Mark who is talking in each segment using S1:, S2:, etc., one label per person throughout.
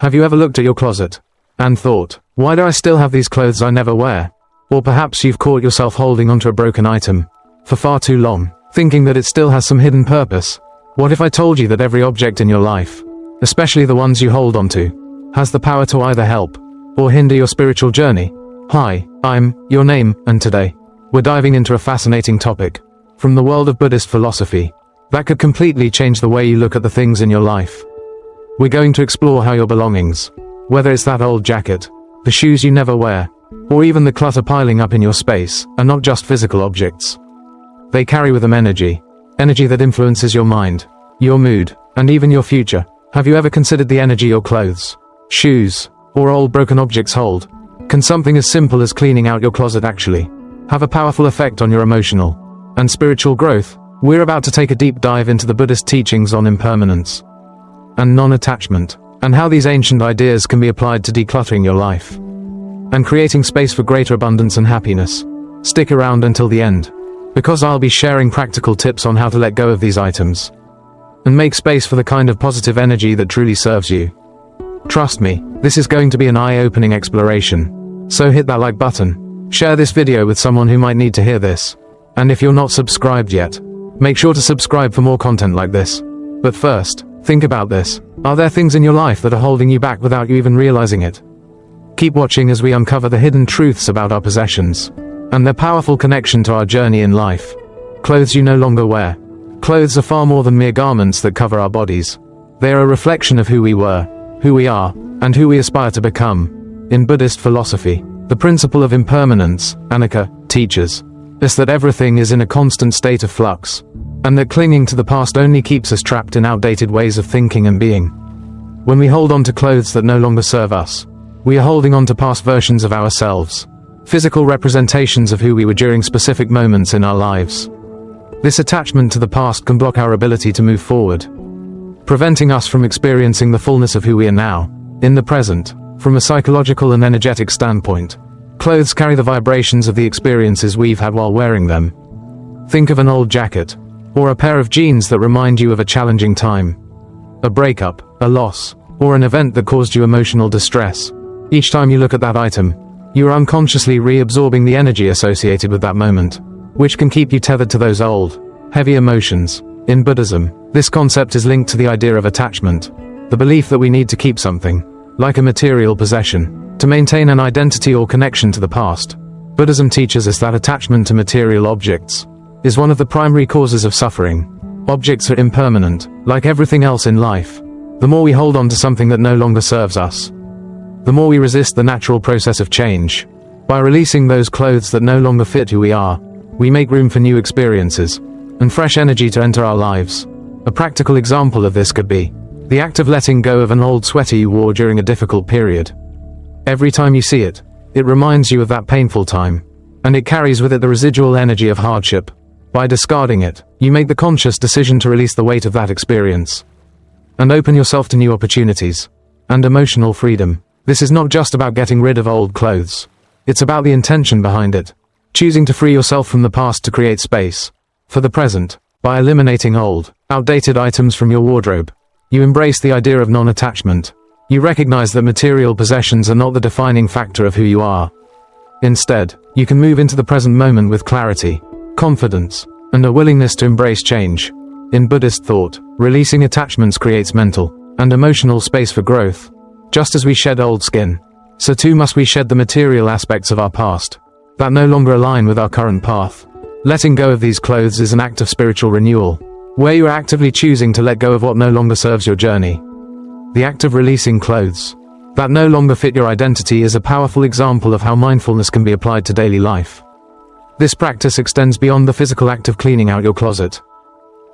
S1: Have you ever looked at your closet and thought, why do I still have these clothes I never wear? Or perhaps you've caught yourself holding onto a broken item for far too long, thinking that it still has some hidden purpose. What if I told you that every object in your life, especially the ones you hold onto, has the power to either help or hinder your spiritual journey? Hi, I'm your name, and today, we're diving into a fascinating topic from the world of Buddhist philosophy that could completely change the way you look at the things in your life. We're going to explore how your belongings, whether it's that old jacket, the shoes you never wear, or even the clutter piling up in your space, are not just physical objects. They carry with them energy that influences your mind, your mood, and even your future. Have you ever considered the energy your clothes, shoes, or old broken objects hold? Can something as simple as cleaning out your closet actually have a powerful effect on your emotional and spiritual growth? We're about to take a deep dive into the Buddhist teachings on impermanence and non-attachment, and how these ancient ideas can be applied to decluttering your life and creating space for greater abundance and happiness. Stick around until the end, because I'll be sharing practical tips on how to let go of these items and make space for the kind of positive energy that truly serves you. Trust me, this is going to be an eye-opening exploration. So hit that like button, share this video with someone who might need to hear this, and if you're not subscribed yet, make sure to subscribe for more content like this. But first, think about this. Are there things in your life that are holding you back without you even realizing it? Keep watching as we uncover the hidden truths about our possessions and their powerful connection to our journey in life. Clothes you no longer wear. Clothes are far more than mere garments that cover our bodies. They are a reflection of who we were, who we are, and who we aspire to become. In Buddhist philosophy, the principle of impermanence, anicca, teaches us that everything is in a constant state of flux, and that clinging to the past only keeps us trapped in outdated ways of thinking and being. When we hold on to clothes that no longer serve us, we are holding on to past versions of ourselves, physical representations of who we were during specific moments in our lives. This attachment to the past can block our ability to move forward, preventing us from experiencing the fullness of who we are now, in the present. From a psychological and energetic standpoint, clothes carry the vibrations of the experiences we've had while wearing them. Think of an old jacket, or a pair of jeans that remind you of a challenging time, a breakup, a loss, or an event that caused you emotional distress. Each time you look at that item, you are unconsciously reabsorbing the energy associated with that moment, which can keep you tethered to those old, heavy emotions. In Buddhism, this concept is linked to the idea of attachment, the belief that we need to keep something, like a material possession, to maintain an identity or connection to the past. Buddhism teaches us that attachment to material objects is one of the primary causes of suffering. Objects are impermanent, like everything else in life. The more we hold on to something that no longer serves us, the more we resist the natural process of change. By releasing those clothes that no longer fit who we are, we make room for new experiences and fresh energy to enter our lives. A practical example of this could be the act of letting go of an old sweater you wore during a difficult period. Every time you see it, it reminds you of that painful time, and it carries with it the residual energy of hardship. By discarding it, you make the conscious decision to release the weight of that experience and open yourself to new opportunities and emotional freedom. This is not just about getting rid of old clothes. It's about the intention behind it, choosing to free yourself from the past to create space for the present. By eliminating old, outdated items from your wardrobe, you embrace the idea of non-attachment. You recognize that material possessions are not the defining factor of who you are. Instead, you can move into the present moment with clarity, confidence, and a willingness to embrace change. In Buddhist thought, releasing attachments creates mental and emotional space for growth. Just as we shed old skin, so too must we shed the material aspects of our past that no longer align with our current path. Letting go of these clothes is an act of spiritual renewal, where you are actively choosing to let go of what no longer serves your journey. The act of releasing clothes that no longer fit your identity is a powerful example of how mindfulness can be applied to daily life. This practice extends beyond the physical act of cleaning out your closet.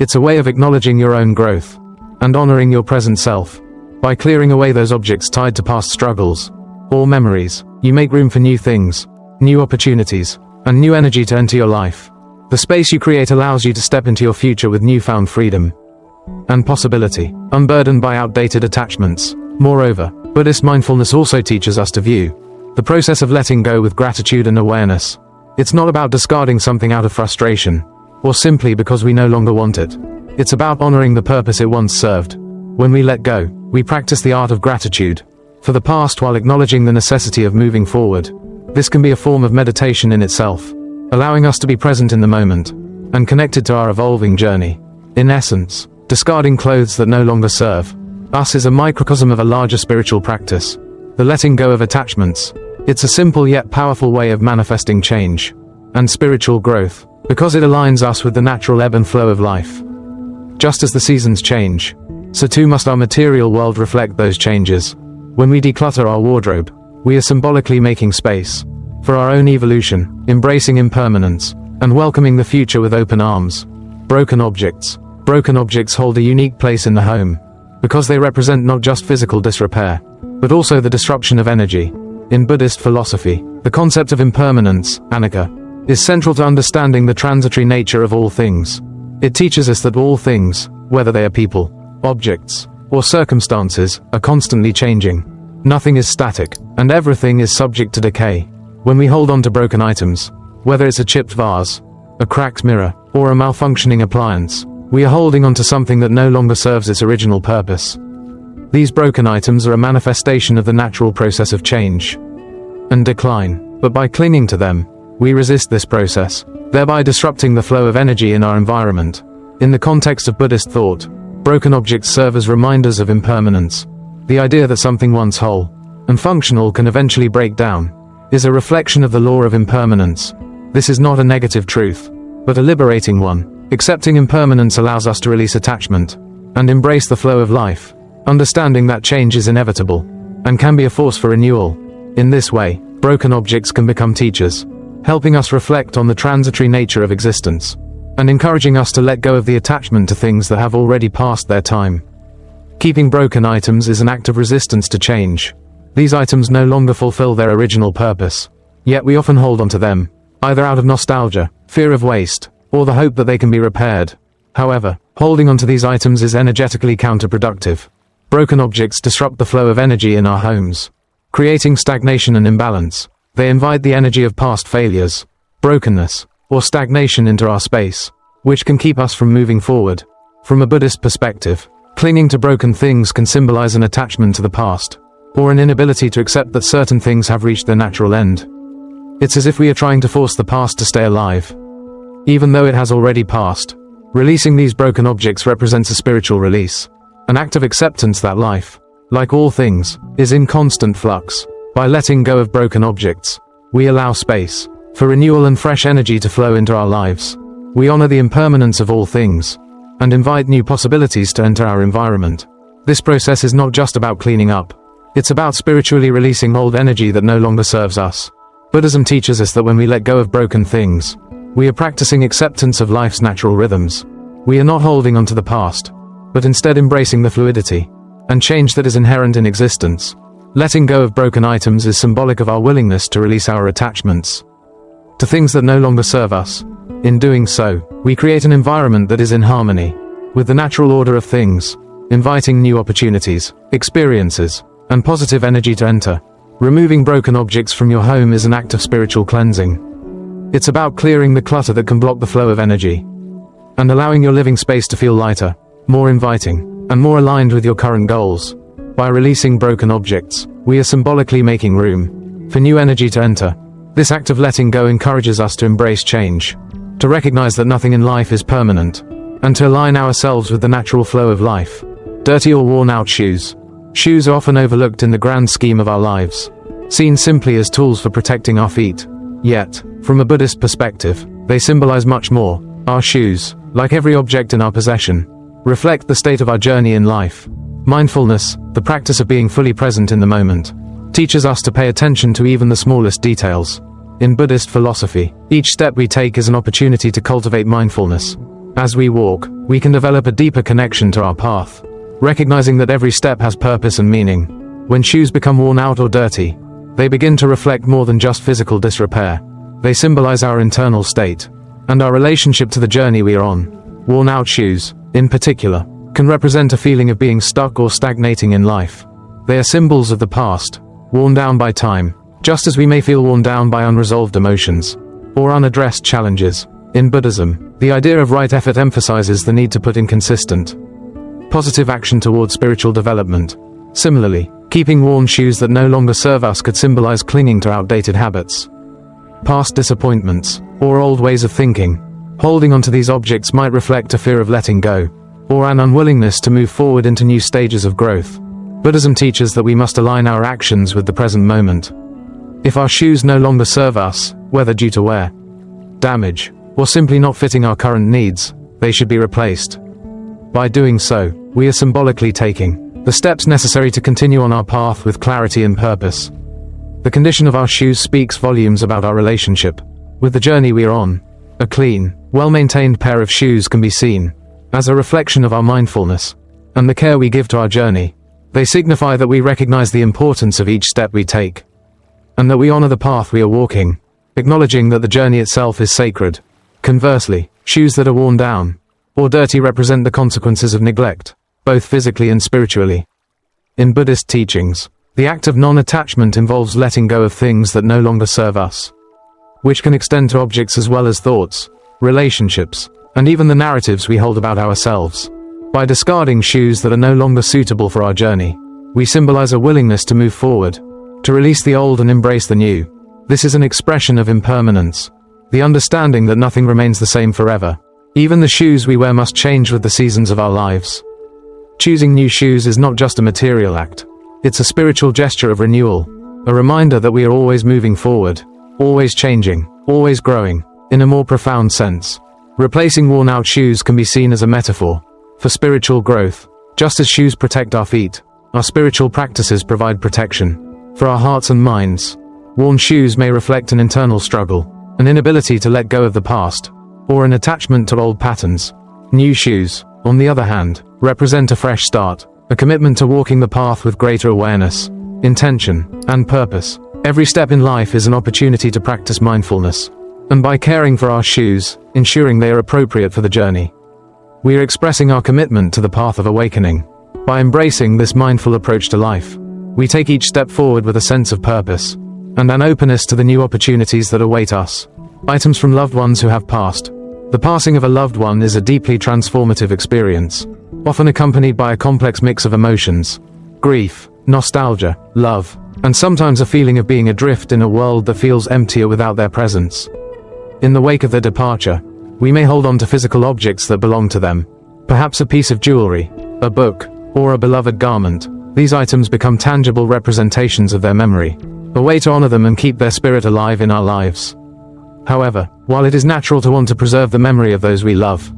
S1: It's a way of acknowledging your own growth and honoring your present self. By clearing away those objects tied to past struggles or memories, you make room for new things, new opportunities, and new energy to enter your life. The space you create allows you to step into your future with newfound freedom and possibility, unburdened by outdated attachments. Moreover, Buddhist mindfulness also teaches us to view the process of letting go with gratitude and awareness. It's not about discarding something out of frustration, or simply because we no longer want it. It's about honoring the purpose it once served. When we let go, we practice the art of gratitude, for the past while acknowledging the necessity of moving forward. This can be a form of meditation in itself, allowing us to be present in the moment and connected to our evolving journey. In essence, discarding clothes that no longer serve us is a microcosm of a larger spiritual practice, the letting go of attachments. It's a simple yet powerful way of manifesting change and spiritual growth, because it aligns us with the natural ebb and flow of life. Just as the seasons change, so too must our material world reflect those changes. When we declutter our wardrobe, we are symbolically making space for our own evolution, embracing impermanence, and welcoming the future with open arms. Broken objects hold a unique place in the home, because they represent not just physical disrepair, but also the disruption of energy. In Buddhist philosophy, the concept of impermanence, anicca, is central to understanding the transitory nature of all things. It teaches us that all things, whether they are people, objects, or circumstances, are constantly changing. Nothing is static, and everything is subject to decay. When we hold on to broken items, whether it's a chipped vase, a cracked mirror, or a malfunctioning appliance, we are holding on to something that no longer serves its original purpose. These broken items are a manifestation of the natural process of change and decline, but by clinging to them, we resist this process, thereby disrupting the flow of energy in our environment. In the context of Buddhist thought, broken objects serve as reminders of impermanence. The idea that something once whole and functional can eventually break down is a reflection of the law of impermanence. This is not a negative truth, but a liberating one. Accepting impermanence allows us to release attachment and embrace the flow of life, understanding that change is inevitable and can be a force for renewal. In this way, broken objects can become teachers, helping us reflect on the transitory nature of existence and encouraging us to let go of the attachment to things that have already passed their time. Keeping broken items is an act of resistance to change. These items no longer fulfill their original purpose, yet we often hold on to them, either out of nostalgia, fear of waste, or the hope that they can be repaired. However, holding onto these items is energetically counterproductive. Broken objects disrupt the flow of energy in our homes, creating stagnation and imbalance. They invite the energy of past failures, brokenness, or stagnation into our space, which can keep us from moving forward. From a Buddhist perspective, clinging to broken things can symbolize an attachment to the past, or an inability to accept that certain things have reached their natural end. It's as if we are trying to force the past to stay alive, even though it has already passed. Releasing these broken objects represents a spiritual release, an act of acceptance that life, like all things, is in constant flux. By letting go of broken objects, we allow space for renewal and fresh energy to flow into our lives. We honor the impermanence of all things and invite new possibilities to enter our environment. This process is not just about cleaning up, it's about spiritually releasing old energy that no longer serves us. Buddhism teaches us that when we let go of broken things, we are practicing acceptance of life's natural rhythms. We are not holding on to the past, but instead embracing the fluidity and change that is inherent in existence. Letting go of broken items is symbolic of our willingness to release our attachments to things that no longer serve us. In doing so, we create an environment that is in harmony with the natural order of things, inviting new opportunities, experiences, and positive energy to enter. Removing broken objects from your home is an act of spiritual cleansing. It's about clearing the clutter that can block the flow of energy and allowing your living space to feel lighter, more inviting, and more aligned with your current goals. By releasing broken objects, we are symbolically making room for new energy to enter. This act of letting go encourages us to embrace change, to recognize that nothing in life is permanent, and to align ourselves with the natural flow of life. Dirty or worn-out shoes. Shoes are often overlooked in the grand scheme of our lives, seen simply as tools for protecting our feet. Yet, from a Buddhist perspective, they symbolize much more. Our shoes, like every object in our possession, reflect the state of our journey in life. Mindfulness, the practice of being fully present in the moment, teaches us to pay attention to even the smallest details. In Buddhist philosophy, each step we take is an opportunity to cultivate mindfulness. As we walk, we can develop a deeper connection to our path, recognizing that every step has purpose and meaning. When shoes become worn out or dirty, they begin to reflect more than just physical disrepair. They symbolize our internal state and our relationship to the journey we are on. Worn-out shoes, in particular, can represent a feeling of being stuck or stagnating in life. They are symbols of the past, worn down by time, just as we may feel worn down by unresolved emotions or unaddressed challenges. In Buddhism, the idea of right effort emphasizes the need to put in consistent, positive action toward spiritual development. Similarly, Keeping worn shoes that no longer serve us could symbolize clinging to outdated habits, past disappointments, or old ways of thinking. Holding onto these objects might reflect a fear of letting go, or an unwillingness to move forward into new stages of growth. Buddhism teaches that we must align our actions with the present moment. If our shoes no longer serve us, whether due to wear, damage, or simply not fitting our current needs, they should be replaced. By doing so, we are symbolically taking the steps necessary to continue on our path with clarity and purpose. The condition of our shoes speaks volumes about our relationship with the journey we are on. A clean, well-maintained pair of shoes can be seen as a reflection of our mindfulness and the care we give to our journey. They signify that we recognize the importance of each step we take, and that we honor the path we are walking, acknowledging that the journey itself is sacred. Conversely, shoes that are worn down or dirty represent the consequences of neglect, both physically and spiritually. In Buddhist teachings, the act of non-attachment involves letting go of things that no longer serve us, which can extend to objects as well as thoughts, relationships, and even the narratives we hold about ourselves. By discarding shoes that are no longer suitable for our journey, we symbolize a willingness to move forward, to release the old and embrace the new. This is an expression of impermanence, the understanding that nothing remains the same forever. Even the shoes we wear must change with the seasons of our lives. Choosing new shoes is not just a material act. It's a spiritual gesture of renewal, a reminder that we are always moving forward, always changing, always growing, in a more profound sense. Replacing worn-out shoes can be seen as a metaphor for spiritual growth. Just as shoes protect our feet, our spiritual practices provide protection for our hearts and minds. Worn shoes may reflect an internal struggle, an inability to let go of the past, or an attachment to old patterns. New shoes, on the other hand, represent a fresh start, a commitment to walking the path with greater awareness, intention, and purpose. Every step in life is an opportunity to practice mindfulness, and by caring for our shoes, ensuring they are appropriate for the journey, we are expressing our commitment to the path of awakening. By embracing this mindful approach to life, we take each step forward with a sense of purpose, and an openness to the new opportunities that await us. Items from loved ones who have passed. The passing of a loved one is a deeply transformative experience, often accompanied by a complex mix of emotions: grief, nostalgia, love, and sometimes a feeling of being adrift in a world that feels emptier without their presence. In the wake of their departure, we may hold on to physical objects that belong to them, perhaps a piece of jewelry, a book, or a beloved garment. These items become tangible representations of their memory, a way to honor them and keep their spirit alive in our lives. However, while it is natural to want to preserve the memory of those we love,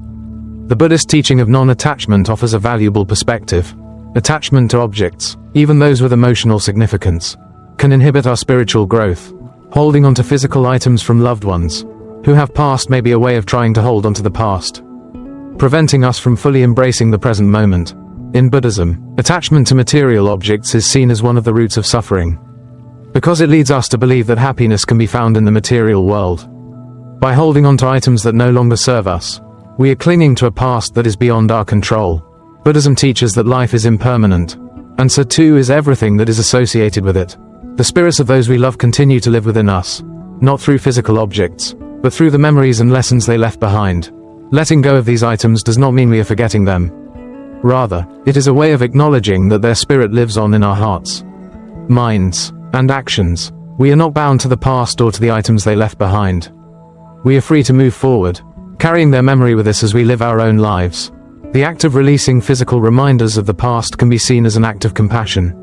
S1: the Buddhist teaching of non-attachment offers a valuable perspective. Attachment to objects, even those with emotional significance, can inhibit our spiritual growth. Holding onto physical items from loved ones who have passed may be a way of trying to hold onto the past, preventing us from fully embracing the present moment. In Buddhism, attachment to material objects is seen as one of the roots of suffering, because it leads us to believe that happiness can be found in the material world. By holding on to items that no longer serve us, we are clinging to a past that is beyond our control. Buddhism teaches that life is impermanent, and so too is everything that is associated with it. The spirits of those we love continue to live within us, not through physical objects, but through the memories and lessons they left behind. Letting go of these items does not mean we are forgetting them. Rather, it is a way of acknowledging that their spirit lives on in our hearts, minds, and actions. We are not bound to the past or to the items they left behind. We are free to move forward, carrying their memory with us as we live our own lives. The act of releasing physical reminders of the past can be seen as an act of compassion,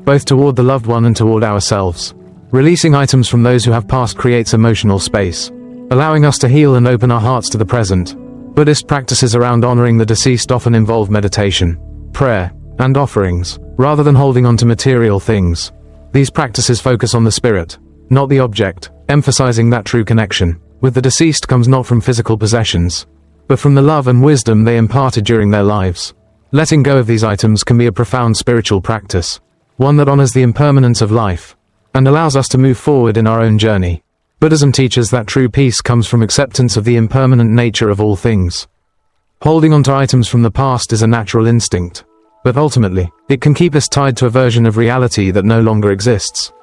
S1: both toward the loved one and toward ourselves. Releasing items from those who have passed creates emotional space, allowing us to heal and open our hearts to the present. Buddhist practices around honoring the deceased often involve meditation, prayer, and offerings, rather than holding on to material things. These practices focus on the spirit, not the object, emphasizing that true connection with the deceased comes not from physical possessions, but from the love and wisdom they imparted during their lives. Letting go of these items can be a profound spiritual practice, one that honors the impermanence of life, and allows us to move forward in our own journey. Buddhism teaches that true peace comes from acceptance of the impermanent nature of all things. Holding on to items from the past is a natural instinct, but ultimately, it can keep us tied to a version of reality that no longer exists.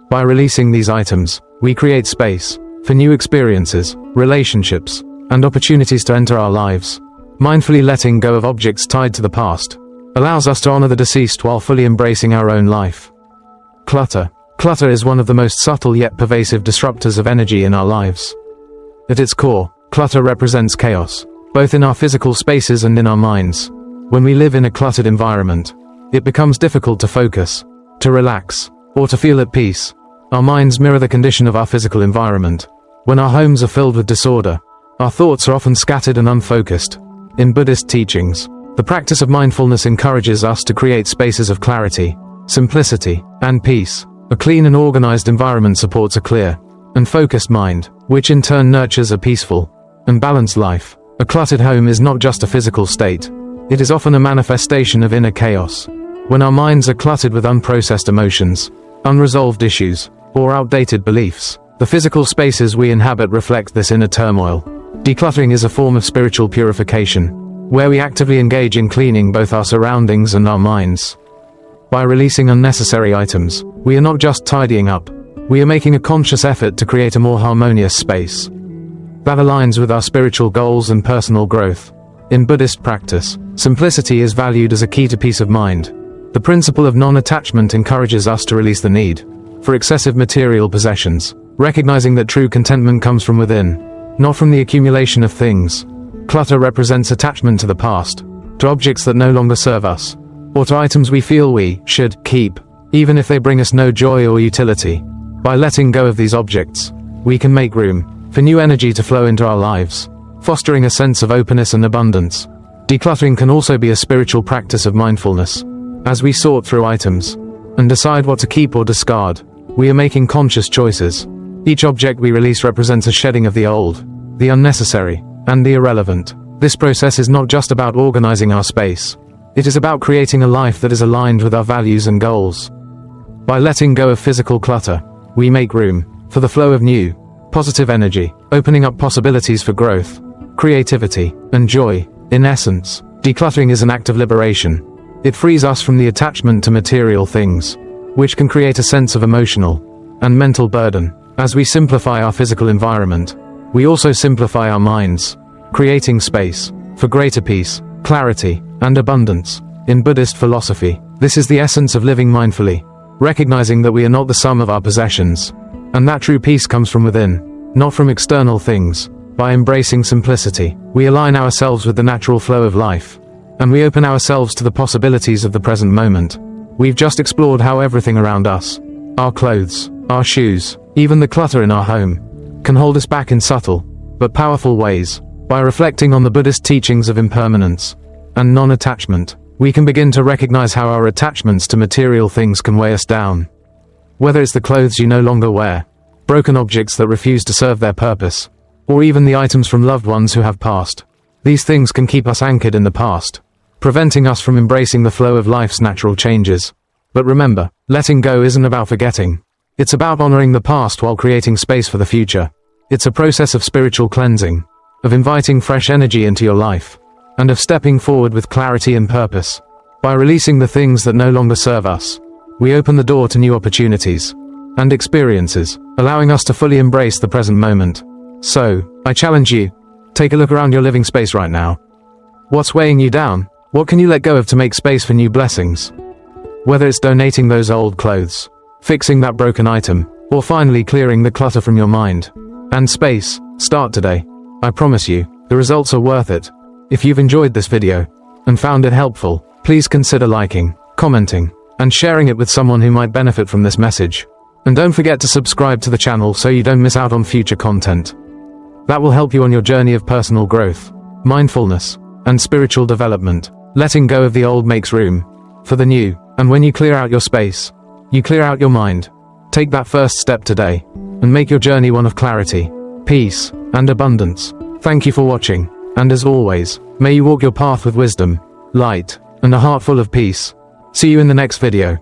S1: By releasing these items, we create space for new experiences, relationships, and opportunities to enter our lives. Mindfully letting go of objects tied to the past allows us to honor the deceased while fully embracing our own life. Clutter. Clutter is one of the most subtle yet pervasive disruptors of energy in our lives. At its core, clutter represents chaos, both in our physical spaces and in our minds. When we live in a cluttered environment, it becomes difficult to focus, to relax, or to feel at peace. Our minds mirror the condition of our physical environment. When our homes are filled with disorder, our thoughts are often scattered and unfocused. In Buddhist teachings, the practice of mindfulness encourages us to create spaces of clarity, simplicity, and peace. A clean and organized environment supports a clear and focused mind, which in turn nurtures a peaceful and balanced life. A cluttered home is not just a physical state. It is often a manifestation of inner chaos. When our minds are cluttered with unprocessed emotions, unresolved issues, or outdated beliefs, the physical spaces we inhabit reflect this inner turmoil. Decluttering is a form of spiritual purification, where we actively engage in cleaning both our surroundings and our minds. By releasing unnecessary items, we are not just tidying up, we are making a conscious effort to create a more harmonious space that aligns with our spiritual goals and personal growth. In Buddhist practice, simplicity is valued as a key to peace of mind. The principle of non-attachment encourages us to release the need for excessive material possessions, recognizing that true contentment comes from within, not from the accumulation of things. Clutter represents attachment to the past, to objects that no longer serve us, or to items we feel we should keep, even if they bring us no joy or utility. By letting go of these objects, we can make room for new energy to flow into our lives, fostering a sense of openness and abundance. Decluttering can also be a spiritual practice of mindfulness. As we sort through items and decide what to keep or discard, we are making conscious choices. Each object we release represents a shedding of the old, the unnecessary, and the irrelevant. This process is not just about organizing our space. It is about creating a life that is aligned with our values and goals. By letting go of physical clutter, we make room for the flow of new, positive energy, opening up possibilities for growth, creativity, and joy. In essence, decluttering is an act of liberation. It frees us from the attachment to material things, which can create a sense of emotional and mental burden. As we simplify our physical environment, we also simplify our minds, creating space for greater peace, clarity, and abundance. In Buddhist philosophy, this is the essence of living mindfully, recognizing that we are not the sum of our possessions, and that true peace comes from within, not from external things. By embracing simplicity, we align ourselves with the natural flow of life, and we open ourselves to the possibilities of the present moment. We've just explored how everything around us, our clothes, our shoes, even the clutter in our home, can hold us back in subtle but powerful ways. By reflecting on the Buddhist teachings of impermanence and non-attachment, we can begin to recognize how our attachments to material things can weigh us down. Whether it's the clothes you no longer wear, broken objects that refuse to serve their purpose, or even the items from loved ones who have passed, these things can keep us anchored in the past, preventing us from embracing the flow of life's natural changes. But remember, letting go isn't about forgetting. It's about honoring the past while creating space for the future. It's a process of spiritual cleansing, of inviting fresh energy into your life, and of stepping forward with clarity and purpose. By releasing the things that no longer serve us, we open the door to new opportunities and experiences, allowing us to fully embrace the present moment. So, I challenge you, take a look around your living space right now. What's weighing you down? What can you let go of to make space for new blessings? Whether it's donating those old clothes, fixing that broken item, or finally clearing the clutter from your mind and space, start today. I promise you, the results are worth it. If you've enjoyed this video and found it helpful, please consider liking, commenting, and sharing it with someone who might benefit from this message. And don't forget to subscribe to the channel so you don't miss out on future content. That will help you on your journey of personal growth, mindfulness, and spiritual development. Letting go of the old makes room for the new, and when you clear out your space, you clear out your mind. Take that first step today, and make your journey one of clarity, peace, and abundance. Thank you for watching, and as always, may you walk your path with wisdom, light, and a heart full of peace. See you in the next video.